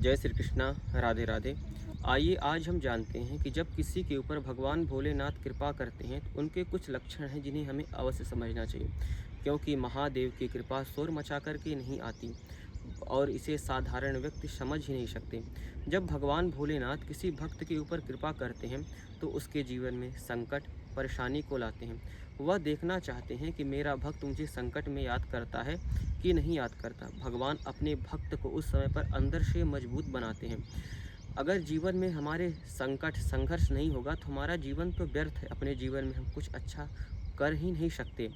जय श्री कृष्णा। राधे राधे। आइए आज हम जानते हैं कि जब किसी के ऊपर भगवान भोलेनाथ कृपा करते हैं तो उनके कुछ लक्षण हैं जिन्हें हमें अवश्य समझना चाहिए, क्योंकि महादेव की कृपा शोर मचा कर के नहीं आती और इसे साधारण व्यक्ति समझ ही नहीं सकते। जब भगवान भोलेनाथ किसी भक्त के ऊपर कृपा करते हैं तो उसके जीवन में संकट परेशानी को लाते हैं। वह देखना चाहते हैं कि मेरा भक्त मुझे संकट में याद करता है कि नहीं याद करता। भगवान अपने भक्त को उस समय पर अंदर से मजबूत बनाते हैं। अगर जीवन में हमारे संकट संघर्ष नहीं होगा तो हमारा जीवन तो व्यर्थ है। अपने जीवन में हम कुछ अच्छा कर ही नहीं सकते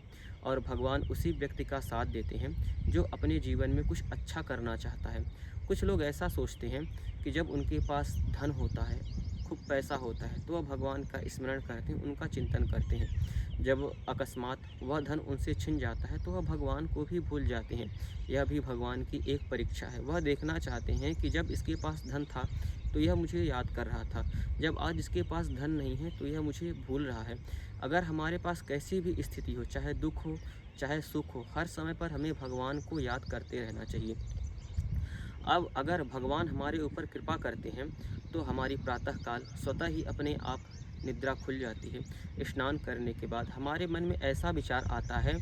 और भगवान उसी व्यक्ति का साथ देते हैं जो अपने जीवन में कुछ अच्छा करना चाहता है। कुछ लोग ऐसा सोचते हैं कि जब उनके पास धन होता है, खूब पैसा होता है, तो वह भगवान का स्मरण करते हैं, उनका चिंतन करते हैं। जब अकस्मात वह धन उनसे छिन जाता है तो वह भगवान को भी भूल जाते हैं। यह भी भगवान की एक परीक्षा है। वह देखना चाहते हैं कि जब इसके पास धन था तो यह मुझे याद कर रहा था, जब आज इसके पास धन नहीं है तो यह मुझे भूल रहा है। अगर हमारे पास कैसी भी स्थिति हो, चाहे दुख हो चाहे सुख हो, हर समय पर हमें भगवान को याद करते रहना चाहिए। अब अगर भगवान हमारे ऊपर कृपा करते हैं तो हमारी प्रातःकाल स्वतः ही अपने आप निद्रा खुल जाती है। स्नान करने के बाद हमारे मन में ऐसा विचार आता है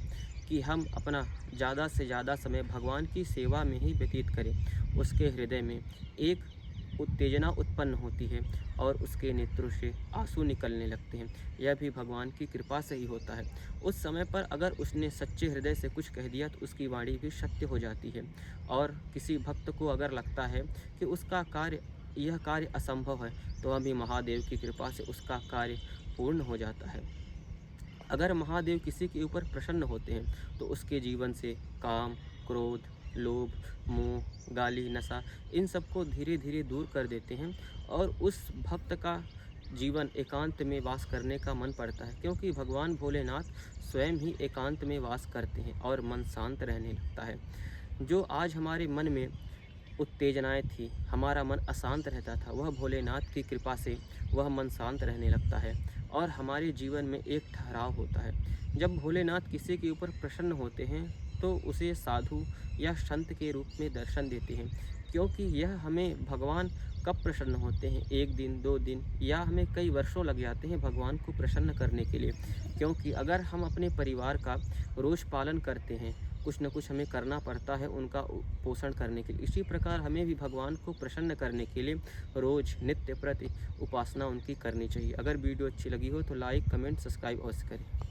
कि हम अपना ज़्यादा से ज़्यादा समय भगवान की सेवा में ही व्यतीत करें। उसके हृदय में एक उत्तेजना उत्पन्न होती है और उसके नेत्रों से आंसू निकलने लगते हैं। यह भी भगवान की कृपा से ही होता है। उस समय पर अगर उसने सच्चे हृदय से कुछ कह दिया तो उसकी वाणी भी सत्य हो जाती है। और किसी भक्त को अगर लगता है कि उसका यह कार्य असंभव है तो वह भी महादेव की कृपा से उसका कार्य पूर्ण हो जाता है। अगर महादेव किसी के ऊपर प्रसन्न होते हैं तो उसके जीवन से काम, क्रोध, लोभ, मोह, गाली, नशा इन सबको धीरे धीरे दूर कर देते हैं और उस भक्त का जीवन एकांत में वास करने का मन पड़ता है, क्योंकि भगवान भोलेनाथ स्वयं ही एकांत में वास करते हैं और मन शांत रहने लगता है। जो आज हमारे मन में उत्तेजनाएँ थी, हमारा मन अशांत रहता था, वह भोलेनाथ की कृपा से वह मन शांत रहने लगता है और हमारे जीवन में एक ठहराव होता है। जब भोलेनाथ किसी के ऊपर प्रसन्न होते हैं तो उसे साधु या संत के रूप में दर्शन देते हैं, क्योंकि यह हमें भगवान कब प्रसन्न होते हैं, 1 दिन 2 दिन या हमें कई वर्षों लग जाते हैं भगवान को प्रसन्न करने के लिए। क्योंकि अगर हम अपने परिवार का रोज़ पालन करते हैं, कुछ न कुछ हमें करना पड़ता है उनका पोषण करने के लिए। इसी प्रकार हमें भी भगवान को प्रसन्न करने के लिए रोज़ नित्य प्रति उपासना उनकी करनी चाहिए। अगर वीडियो अच्छी लगी हो तो लाइक, कमेंट, सब्सक्राइब अवश्य करें।